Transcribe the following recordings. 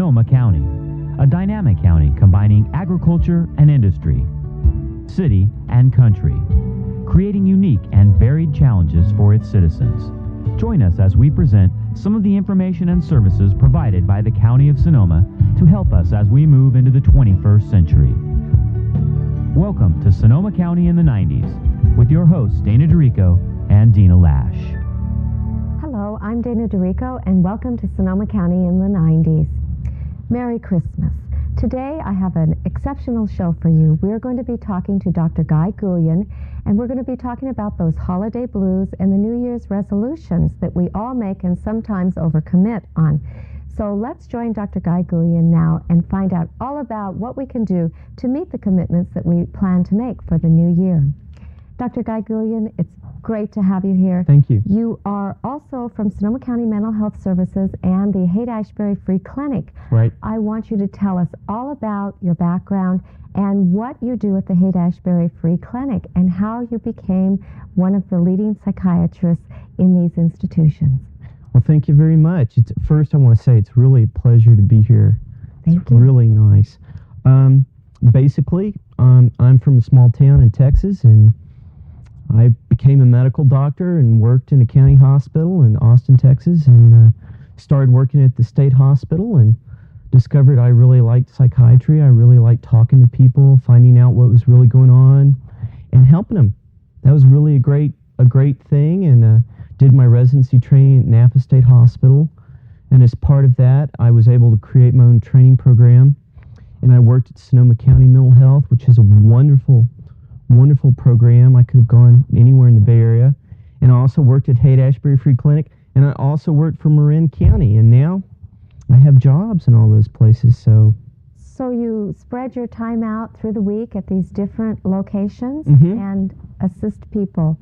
Sonoma County, a dynamic county combining agriculture and industry, city and country, creating unique and varied challenges for its citizens. Join us as we present some of the information and services provided by the County of Sonoma to help us as we move into the 21st century. Welcome to Sonoma County in the 90s with your hosts Dana Dorico and Dina Lash. Hello, I'm Dana Dorico and welcome to Sonoma County in the 90s. Merry Christmas. Today I have an exceptional show for you. We're going to be talking to Dr. Guy Goulian, and we're going to be talking about those holiday blues and the New Year's resolutions that we all make and sometimes overcommit on. So let's join Dr. Guy Goulian now and find out all about what we can do to meet the commitments that we plan to make for the new year. Dr. Guy Goulian, it's great to have you here. Thank you. You are also from Sonoma County Mental Health Services and the Haight-Ashbury Free Clinic. Right. I want you to tell us all about your background and what you do at the Haight-Ashbury Free Clinic and how you became one of the leading psychiatrists in these institutions. Well, thank you very much. First, I want to say it's really a pleasure to be here. Thank you. Really nice. Basically, I'm from a small town in Texas, and I became a medical doctor and worked in a county hospital in Austin, Texas, and started working at the state hospital and discovered I really liked psychiatry. I really liked talking to people, finding out what was really going on, and helping them. That was really a great thing, and did my residency training at Napa State Hospital, and as part of that, I was able to create my own training program, and I worked at Sonoma County Mental Health, which is a wonderful program. I could have gone anywhere in the Bay Area, and I also worked at Haight-Ashbury Free Clinic, and I also worked for Marin County, and now I have jobs in all those places. So you spread your time out through the week at these different locations and assist people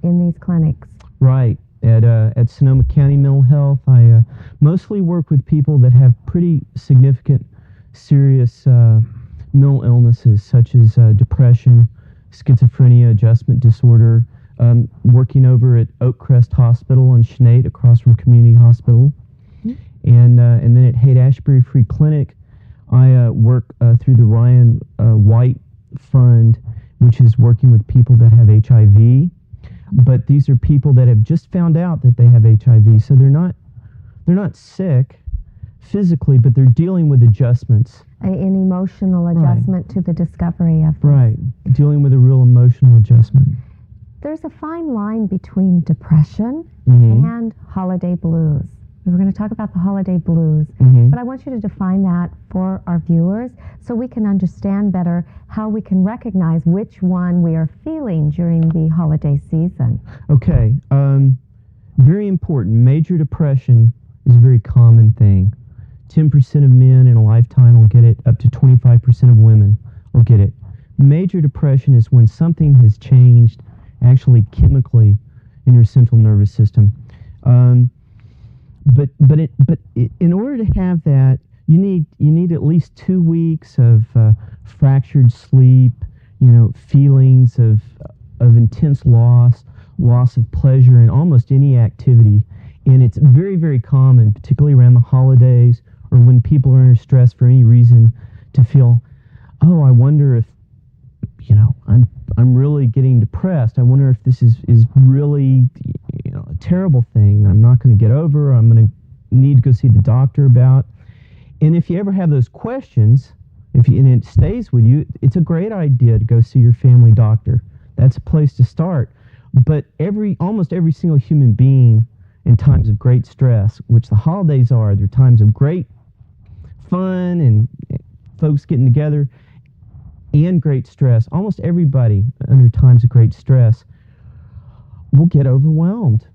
in these clinics. Right. At Sonoma County Mental Health, I mostly work with people that have pretty significant, serious mental illnesses such as depression, schizophrenia, adjustment disorder. Working over at Oakcrest Hospital on Sinead across from Community Hospital. And then at Haight-Ashbury Free Clinic, I work through the Ryan White Fund, which is working with people that have HIV. But these are people that have just found out that they have HIV, so they're not sick physically, but they're dealing with adjustments. An emotional adjustment to the discovery of this. Right, dealing with a real emotional adjustment. There's a fine line between depression and holiday blues. We were going to talk about the holiday blues, but I want you to define that for our viewers so we can understand better how we can recognize which one we are feeling during the holiday season. Okay, very important. Major depression is a very common thing. 10% of men in a lifetime will get it, up to 25% of women will get it. Major depression is when something has changed actually chemically in your central nervous system. But in order to have that, you need at least 2 weeks of fractured sleep, feelings of intense loss of pleasure in almost any activity. And it's very, very common, particularly around the holidays or when people are under stress for any reason, to feel, oh, I wonder if, I'm really getting depressed. I wonder if this is really, a terrible thing that I'm not going to get over, or I'm going to need to go see the doctor about. And if you ever have those questions, and it stays with you, it's a great idea to go see your family doctor. That's a place to start. But almost every single human being in times of great stress, which the holidays are, they're times of great fun and folks getting together, and great stress. Almost everybody under times of great stress will get overwhelmed.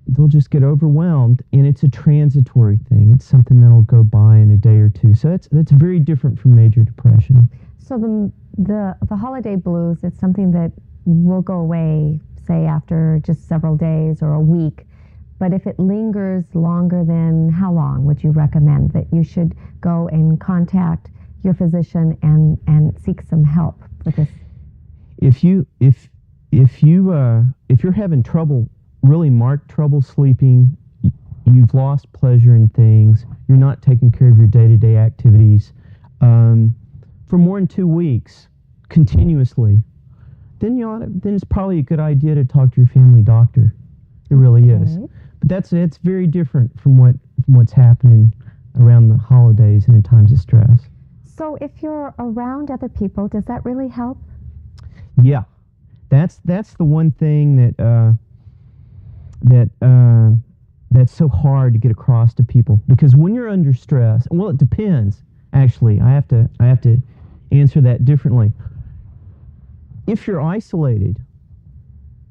They'll just get overwhelmed, and it's a transitory thing. It's something that'll go by in a day or two. So that's very different from major depression. So the holiday blues, it's something that will go away, say, after just several days or a week. But if it lingers longer than how long would you recommend that you should go and contact your physician and seek some help for this? If you're having trouble, really marked trouble sleeping, you've you've lost pleasure in things, you're not taking care of your day-to-day activities for more than 2 weeks continuously, then it's probably a good idea to talk to your family doctor. It really is. But it's very different from what's happening around the holidays and in times of stress. So if you're around other people, does that really help? Yeah, that's the one thing that's so hard to get across to people, because when you're under stress, well, it depends. Actually, I have to answer that differently. If you're isolated,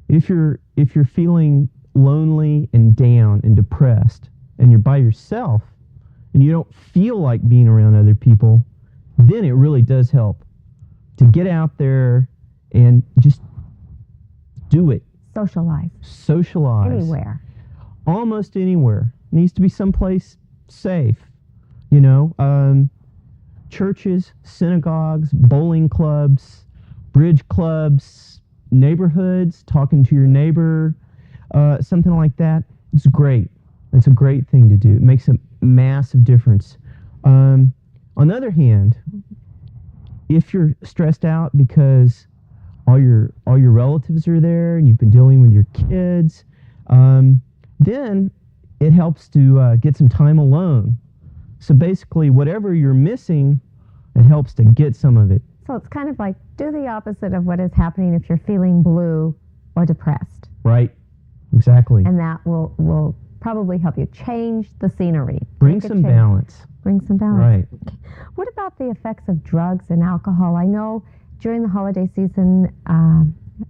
if you're feeling lonely and down and depressed, and you're by yourself, and you don't feel like being around other people, then it really does help to get out there and just do it. Socialize. Anywhere. Almost anywhere. It needs to be someplace safe. Churches, synagogues, bowling clubs, bridge clubs, neighborhoods, talking to your neighbor, something like that. It's great. It's a great thing to do. It makes a massive difference. On the other hand, if you're stressed out because all your relatives are there and you've been dealing with your kids, then it helps to get some time alone. So basically, whatever you're missing, it helps to get some of it. So it's kind of like do the opposite of what is happening if you're feeling blue or depressed. Right. Exactly. And that will probably help you change the scenery. Bring some balance. Bring some balance. Right. Okay. What about the effects of drugs and alcohol? I know during the holiday season,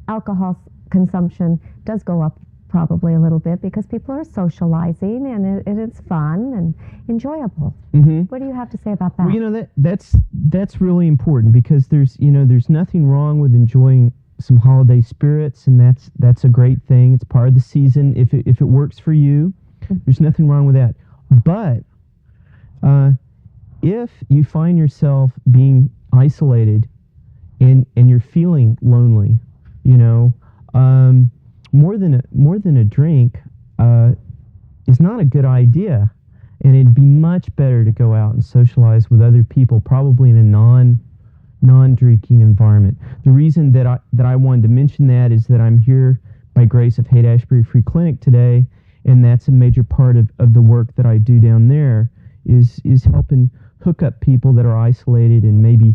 alcohol consumption does go up probably a little bit because people are socializing and it's fun and enjoyable. Mm-hmm. What do you have to say about that? Well, that's really important, because there's nothing wrong with enjoying some holiday spirits, and that's a great thing. It's part of the season. If it works for you, there's nothing wrong with that. But if you find yourself being isolated and you're feeling lonely, more than a drink is not a good idea, and it'd be much better to go out and socialize with other people, probably in a non-drinking environment. The reason that I wanted to mention that is that I'm here by grace of Haight-Ashbury Free Clinic today, and that's a major part of the work that I do down there is helping hook up people that are isolated and maybe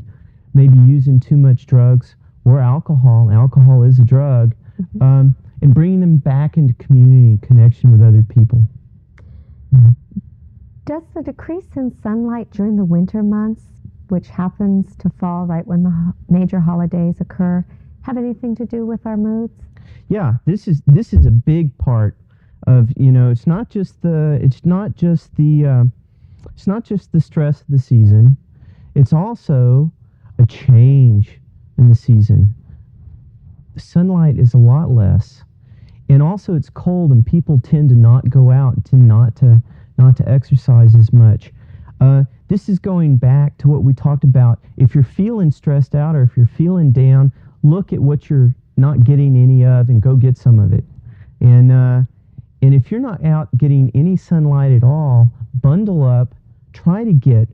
using too much drugs or alcohol. Alcohol is a drug. And bringing them back into community and connection with other people. Does the decrease in sunlight during the winter months, which happens to fall right when the major holidays occur, have anything to do with our moods? Yeah, this is a big part of, it's not just the stress of the season. It's also a change in the season. Sunlight is a lot less, and also it's cold, and people tend to not go out, tend not to exercise as much. This is going back to what we talked about. If you're feeling stressed out or if you're feeling down, look at what you're not getting any of and go get some of it. And if you're not out getting any sunlight at all, bundle up, try to get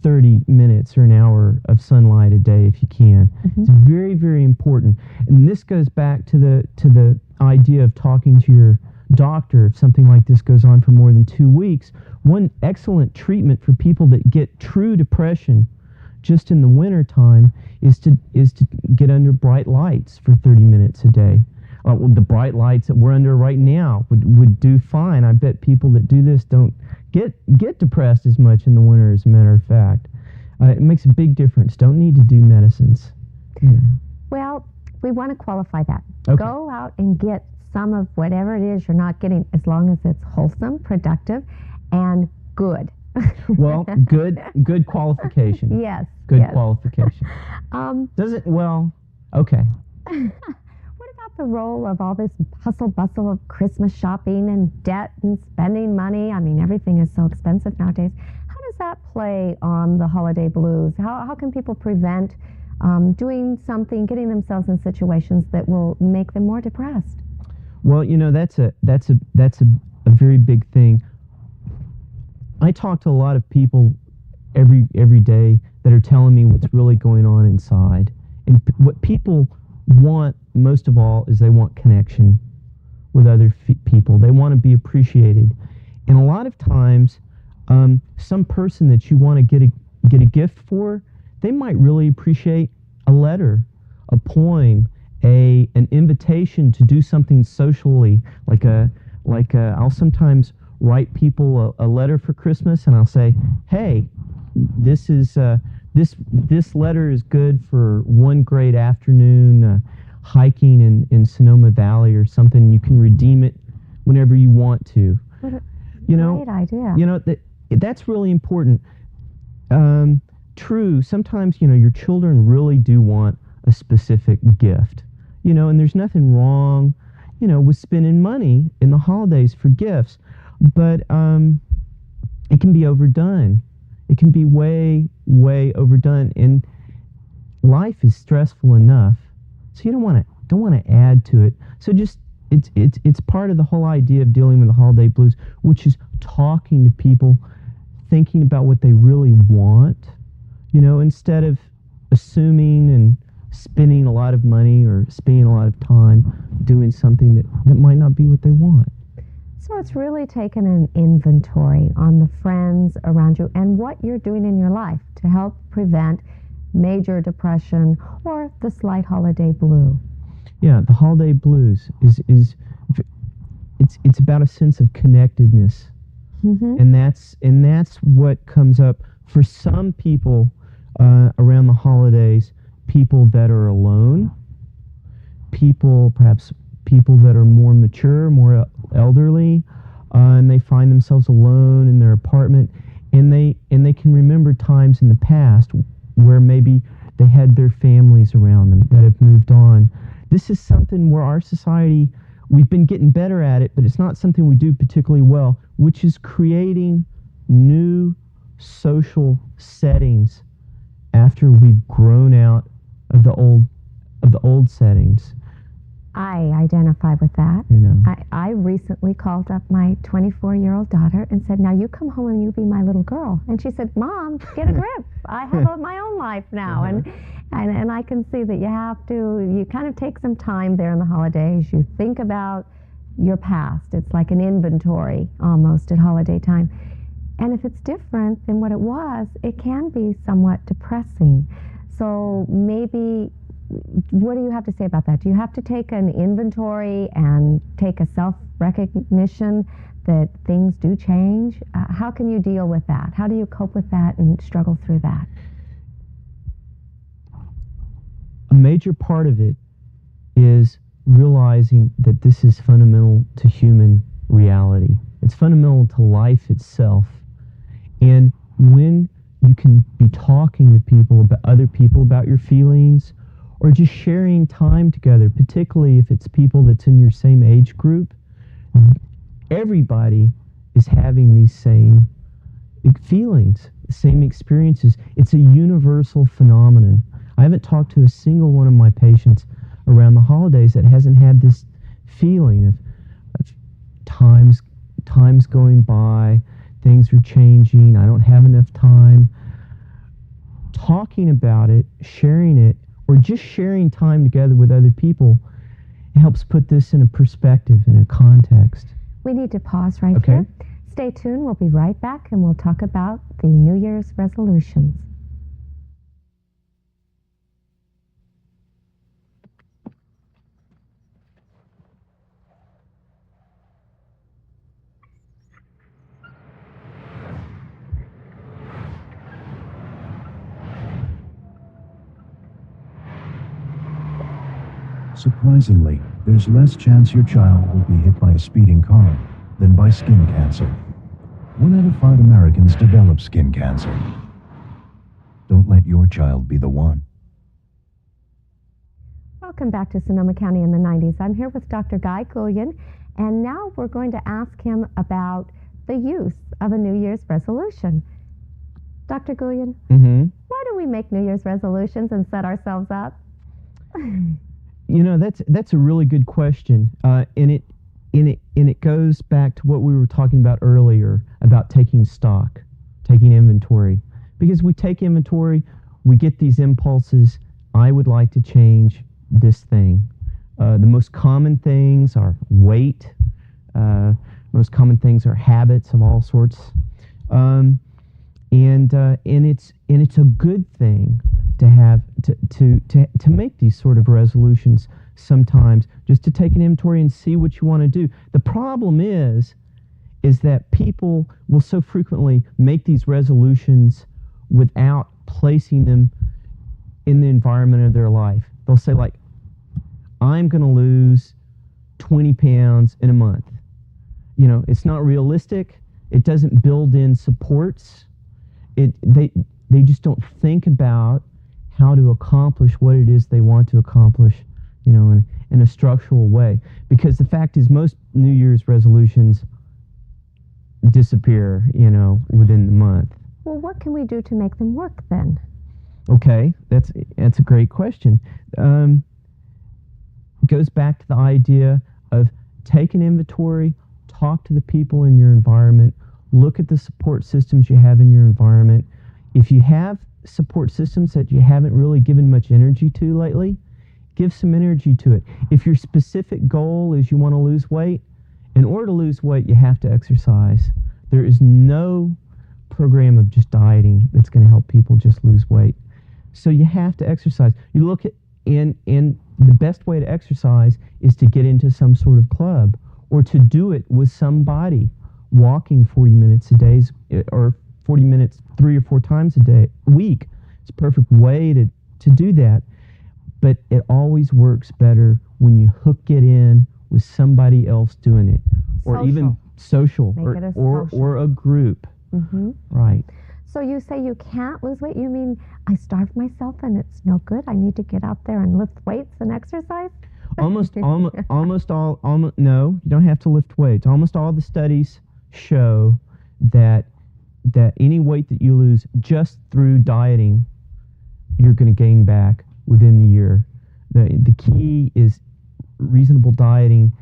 30 minutes or an hour of sunlight a day if you can. It's very, very important. And this goes back to the idea of talking to your doctor if something like this goes on for more than 2 weeks. One excellent treatment for people that get true depression just in the winter time is to get under bright lights for 30 minutes a day. The bright lights that we're under right now would do fine. I bet people that do this don't get depressed as much in the winter, as a matter of fact. It makes a big difference. Don't need to do medicines. Yeah. Well, we want to qualify that. Okay. Go out and get some of whatever it is you're not getting, as long as it's wholesome, productive, and good. Well, good qualification. Yes. Good yes. qualification. Does it? Well, okay. What about the role of all this hustle bustle of Christmas shopping and debt and spending money? I mean, everything is so expensive nowadays. How does that play on the holiday blues? How can people prevent doing something, getting themselves in situations that will make them more depressed? Well, that's a very big thing. I talk to a lot of people every day that are telling me what's really going on inside. And what people want most of all is they want connection with other people. They want to be appreciated. And a lot of times, some person that you want to get a gift for, they might really appreciate a letter, a poem, an invitation to do something socially, I'll sometimes write people a letter for Christmas, and I'll say, hey, this letter is good for one great afternoon hiking in Sonoma Valley or something. You can redeem it whenever you want to. What a great idea. That's really important. True, sometimes, your children really do want a specific gift, and there's nothing wrong, with spending money in the holidays for gifts, but it can be overdone. It can be way, way overdone, and life is stressful enough, so you don't want to add to it. So just it's part of the whole idea of dealing with the holiday blues, which is talking to people, thinking about what they really want, instead of assuming and spending a lot of money or spending a lot of time doing something that might not be what they want. So it's really taken an inventory on the friends around you and what you're doing in your life to help prevent major depression or the slight holiday blue. Yeah, the holiday blues it's about a sense of connectedness. Mm-hmm. And that's what comes up for some people around the holidays. People that are alone, perhaps people that are more mature, more elderly, and they find themselves alone in their apartment, and they can remember times in the past where maybe they had their families around them that have moved on. This is something where our society, we've been getting better at it, but it's not something we do particularly well, which is creating new social settings after we've grown out of the old settings. I identify with that. I recently called up my 24-year-old daughter and said, now you come home and you be my little girl. And she said, Mom, get a grip. I have my own life now. And I can see that you kind of take some time there in the holidays. You think about your past. It's like an inventory almost at holiday time. And if it's different than what it was, it can be somewhat depressing. So maybe, what do you have to say about that? Do you have to take an inventory and take a self-recognition that things do change? How can you deal with that? How do you cope with that and struggle through that? A major part of it is realizing that this is fundamental to human reality. It's fundamental to life itself. And when you can be talking to other people about your feelings, or just sharing time together, particularly if it's people that's in your same age group, everybody is having these same feelings, same experiences. It's a universal phenomenon. I haven't talked to a single one of my patients around the holidays that hasn't had this feeling of time's going by, things are changing, I don't have enough time. Talking about it, sharing it, or just sharing time together with other people helps put this in a perspective, in a context. We need to pause right here. Stay tuned. We'll be right back, and we'll talk about the New Year's resolutions. Surprisingly, there's less chance your child will be hit by a speeding car than by skin cancer. 1 out of 5 Americans develop skin cancer. Don't let your child be the one. Welcome back to Sonoma County in the 90s. I'm here with Dr. Guy Gullion, and now we're going to ask him about the use of a New Year's resolution. Dr. Gullion, why do we make New Year's resolutions and set ourselves up? That's a really good question, and it goes back to what we were talking about earlier about taking stock, taking inventory. Because we take inventory, we get these impulses. I would like to change this thing. The most common things are weight. Most common things are habits of all sorts. And it's a good thing to have to make these sort of resolutions sometimes, just to take an inventory and see what you want to do. The problem is that people will so frequently make these resolutions without placing them in the environment of their life. They'll say, like, I'm going to lose 20 pounds in a month. You know, it's not realistic. It doesn't build in supports. They just don't think about how to accomplish what it is they want to accomplish, you know, in a structural way. Because the fact is, most New Year's resolutions disappear, you know, within the month. Well, what can we do to make them work then? Okay, that's a great question. It goes back to the idea of take an inventory, talk to the people in your environment, look at the support systems you have in your environment. If you have support systems that you haven't really given much energy to lately, give some energy to it. If your specific goal is you want to lose weight, in order to lose weight, you have to exercise. There is no program of just dieting that's going to help people just lose weight. So you have to exercise. You look at, and the best way to exercise is to get into some sort of club, or to do it with somebody. Walking 40 minutes a day, or 40 minutes 3 or 4 times a week. It's a perfect way to do that. But it always works better when you hook it in with somebody else doing it, or even social, or a group. Mm-hmm. Right. So you say you can't lose weight? You mean I starve myself and it's no good? I need to get out there and lift weights and exercise? Almost all. No, you don't have to lift weights. Almost all the studies show that any weight that you lose just through dieting, you're going to gain back within the year. The key is reasonable dieting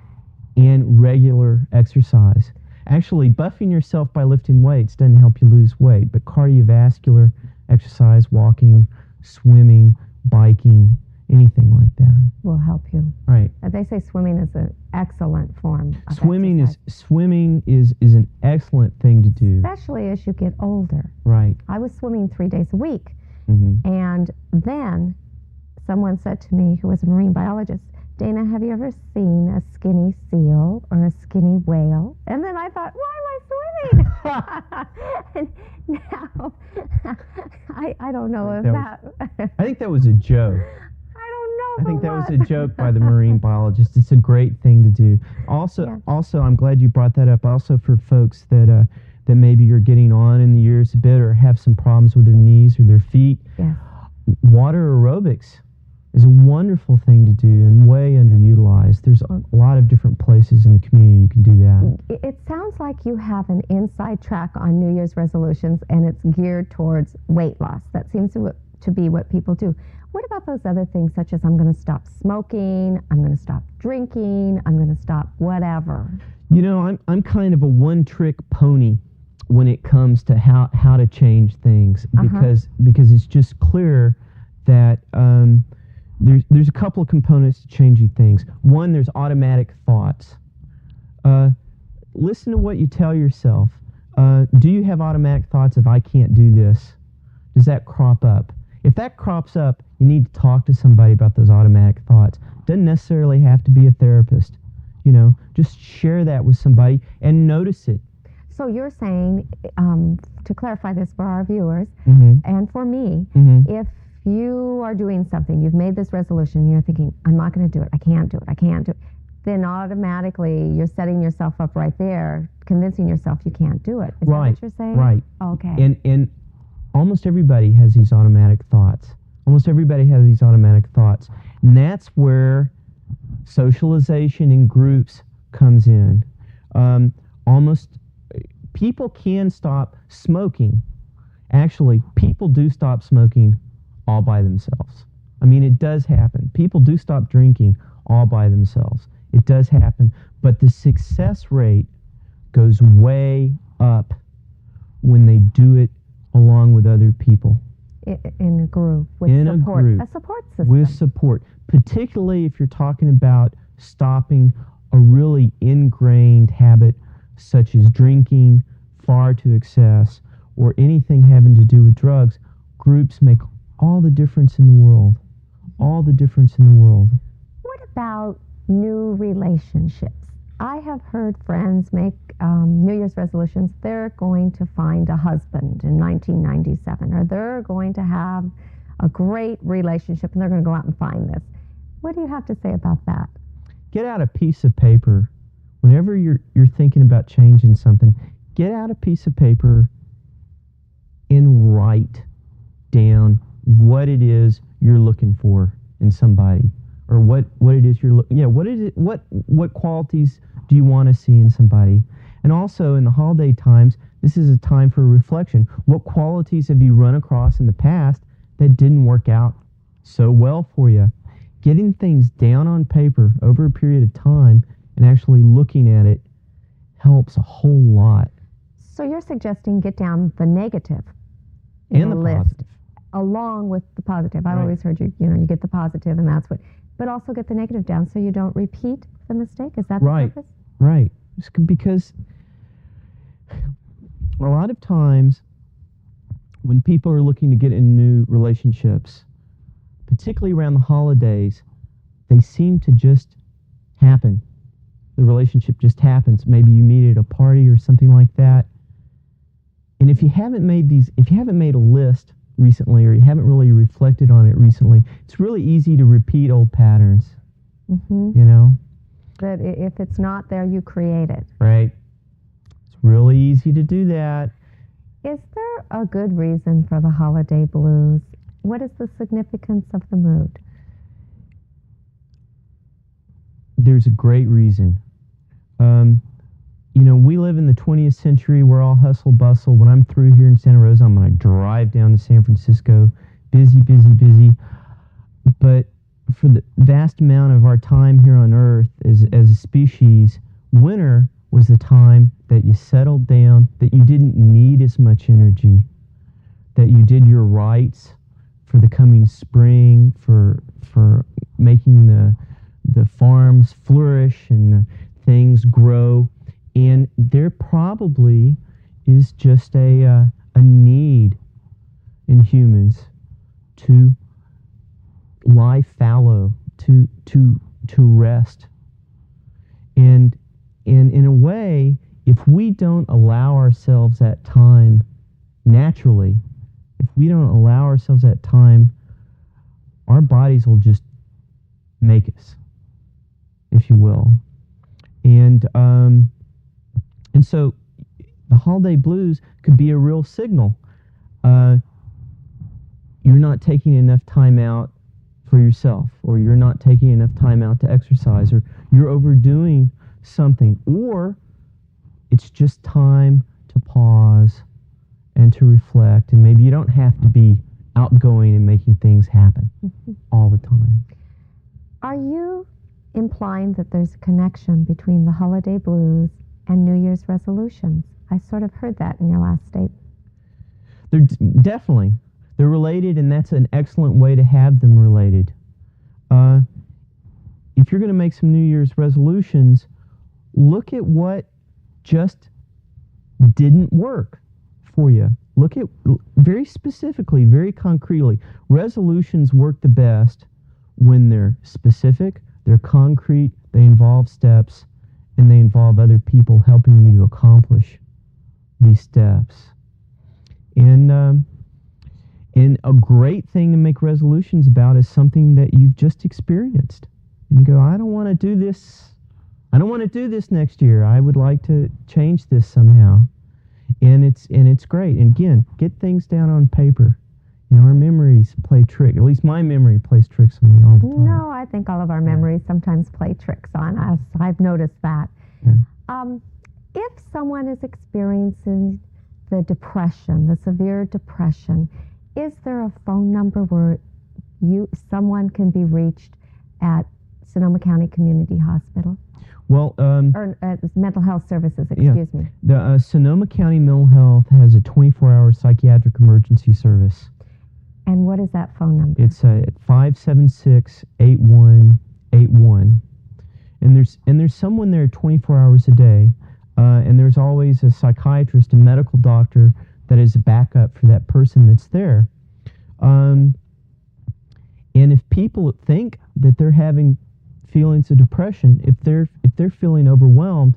and regular exercise. Actually, buffing yourself by lifting weights doesn't help you lose weight, but cardiovascular exercise, walking, swimming, biking, anything like that will help you. Right. They say swimming is an excellent form of Swimming exercise. is an excellent thing to do. Especially as you get older. Right. I was swimming 3 days a week. Mm-hmm. And then someone said to me, who was a marine biologist, Dana, have you ever seen a skinny seal or a skinny whale? And then I thought, why am I swimming? And now, I don't know if that... I think that was a joke. I don't know. I think that was a joke by the marine biologist. It's a great thing to do. Also, I'm glad you brought that up. Also, for folks that maybe you're getting on in the years a bit, or have some problems with their knees or their feet, water aerobics is a wonderful thing to do and way underutilized. There's a lot of different places in the community you can do that. It sounds like you have an inside track on New Year's resolutions, and it's geared towards weight loss. That seems to be what people do. What about those other things, such as I'm going to stop smoking, I'm going to stop drinking, I'm going to stop whatever? You know, I'm kind of a one-trick pony when it comes to how to change things, because it's just clear that there's a couple of components to changing things. One, there's automatic thoughts. Listen to what you tell yourself. Do you have automatic thoughts of I can't do this? Does that crop up? If that crops up, you need to talk to somebody about those automatic thoughts. Doesn't necessarily have to be a therapist. You know, just share that with somebody and notice it. So you're saying, to clarify this for our viewers, and for me, if you are doing something, you've made this resolution, and you're thinking, I'm not going to do it, I can't do it, then automatically you're setting yourself up right there, convincing yourself you can't do it. Is that what you're saying? Right. Okay. And almost everybody has these automatic thoughts. And that's where socialization in groups comes in. People can stop smoking. Actually, people do stop smoking all by themselves. I mean, it does happen. People do stop drinking all by themselves. It does happen. But the success rate goes way up when they do it along with other people. In a group, with In support. a group. A support system. With support. Particularly if you're talking about stopping a really ingrained habit such as drinking far to excess or anything having to do with drugs. Groups make all the difference in the world. All the difference in the world. What about new relationships? I have heard friends make New Year's resolutions. They're going to find a husband in 1997, or they're going to have a great relationship, and they're going to go out and find this. What do you have to say about that? Get out a piece of paper. Whenever you're thinking about changing something, get out a piece of paper and write down what it is you're looking for in somebody, or what it is you're looking. Yeah, what qualities do you want to see in somebody? And also in the holiday times, this is a time for reflection. What qualities have you run across in the past that didn't work out so well for you? Getting things down on paper over a period of time and actually looking at it helps a whole lot. So you're suggesting get down the negative And the list, positive. along with the positive. I've Right. always heard you get the positive, and that's what. But also get the negative down so you don't repeat the mistake. Is that Right. the purpose? Right. Because a lot of times when people are looking to get in new relationships, particularly around the holidays, they seem to just happen. The relationship just happens. Maybe you meet at a party or something like that. And if you haven't made a list recently, or you haven't really reflected on it recently, it's really easy to repeat old patterns. Mm-hmm. You know? But if it's not there, you create it. Right. It's really easy to do that. Is there a good reason for the holiday blues? What is the significance of the mood? There's a great reason. We live in the 20th century. We're all hustle bustle. When I'm through here in Santa Rosa, I'm going to drive down to San Francisco. Busy, busy, busy. But for the vast amount of our time here on Earth as a species, winter was the time that you settled down, that you didn't need as much energy, that you did your rites for the coming spring, for making the farms flourish and things grow. And there probably is just a need in humans to lie fallow, to rest. And in a way, if we don't allow ourselves that time naturally, our bodies will just make us, if you will. And so the holiday blues could be a real signal. You're not taking enough time out for yourself, or you're not taking enough time out to exercise, or you're overdoing something, or it's just time to pause and to reflect, and maybe you don't have to be outgoing and making things happen all the time. Are you implying that there's a connection between the holiday blues and New Year's resolutions? I sort of heard that in your last statement. Definitely. They're related, and that's an excellent way to have them related. If you're going to make some New Year's resolutions, look at what just didn't work for you. Look at very specifically, very concretely. Resolutions work the best when they're specific, they're concrete, they involve steps, and they involve other people helping you to accomplish these steps. And a great thing to make resolutions about is something that you've just experienced. And you go, I don't want to do this. I don't want to do this next year. I would like to change this somehow. And it's great. And again, get things down on paper. Our memories play tricks. At least my memory plays tricks on me all the time. No, I think all of our memories sometimes play tricks on us. I've noticed that. Yeah. If someone is experiencing the depression, the severe depression, is there a phone number where someone can be reached at Sonoma County Community Hospital? Well, Or Mental Health Services, excuse me. The Sonoma County Mental Health has a 24-hour psychiatric emergency service. And what is that phone number? It's at 576-8181. And there's someone there 24 hours a day, and there's always a psychiatrist, a medical doctor that is a backup for that person that's there. And if people think that they're having feelings of depression, if they're feeling overwhelmed,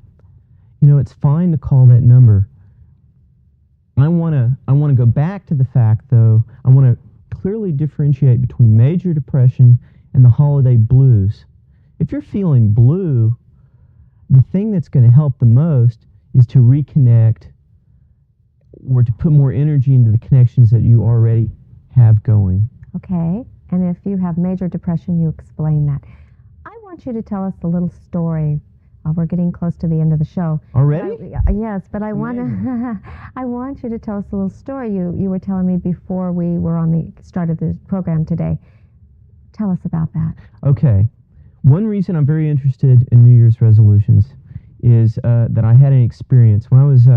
it's fine to call that number. I want to go back to the fact, though. I want to clearly differentiate between major depression and the holiday blues. If you're feeling blue, the thing that's going to help the most is to reconnect or to put more energy into the connections that you already have going. Okay. And if you have major depression, you explain that. I want you to tell us a little story. We're getting close to the end of the show. Already? Yes, but I want you to tell us a little story. You were telling me before we were on the start of the program today. Tell us about that. Okay. One reason I'm very interested in New Year's resolutions is that I had an experience. When I was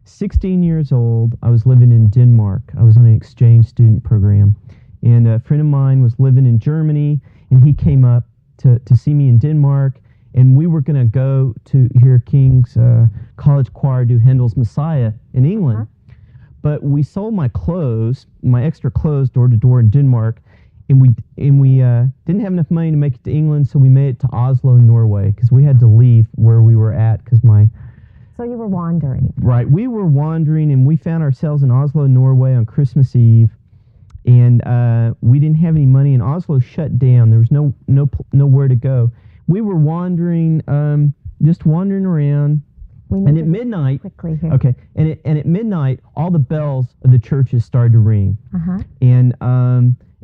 16 years old, I was living in Denmark. I was on an exchange student program. And a friend of mine was living in Germany, and he came up to see me in Denmark. And we were going to go to hear King's College Choir do Handel's Messiah in England. Uh-huh. But we sold my clothes, my extra clothes, door to door in Denmark. And we didn't have enough money to make it to England, so we made it to Oslo, Norway, because we had to leave where we were at because my... So you were wandering. Right. We were wandering, and we found ourselves in Oslo, Norway on Christmas Eve. And we didn't have any money, and Oslo shut down. There was nowhere to go. We were wandering, just wandering around. And at midnight, quickly here. Okay, and at midnight, all the bells of the churches started to ring. Uh-huh.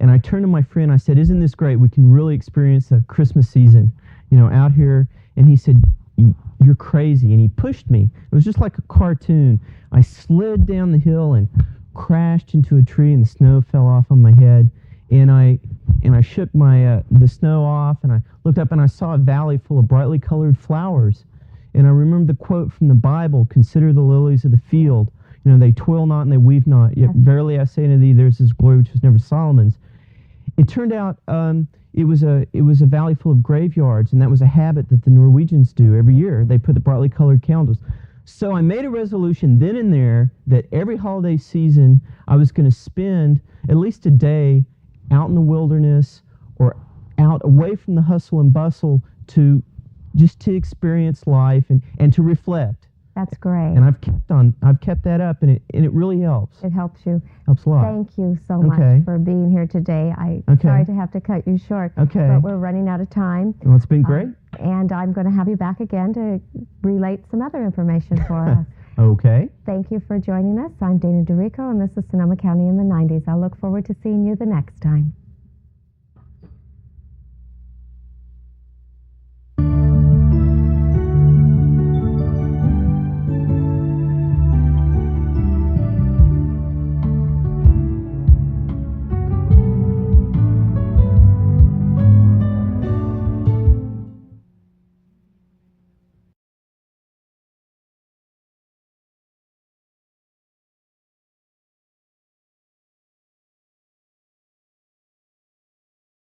And I turned to my friend. I said, "Isn't this great? We can really experience the Christmas season, out here." And he said, "You're crazy." And he pushed me. It was just like a cartoon. I slid down the hill and crashed into a tree, and the snow fell off on my head. And I shook the snow off, and I looked up, and I saw a valley full of brightly colored flowers. And I remember the quote from the Bible: "Consider the lilies of the field. They toil not and they weave not. Yet verily I say unto thee, theirs is glory which was never Solomon's." It turned out it was a valley full of graveyards, and that was a habit that the Norwegians do every year. They put the brightly colored candles. So I made a resolution then and there that every holiday season I was going to spend at least a day out in the wilderness or out away from the hustle and bustle to experience life and to reflect. That's great. And I've kept that up, and it really helps. It helps you. Helps a lot. Thank you so much for being here today. I'm sorry to have to cut you short. Okay. But we're running out of time. Well, it's been great. And I'm going to have you back again to relate some other information for us. Okay. Thank you for joining us. I'm Dana Dorico, and this is Sonoma County in the 90s. I look forward to seeing you the next time.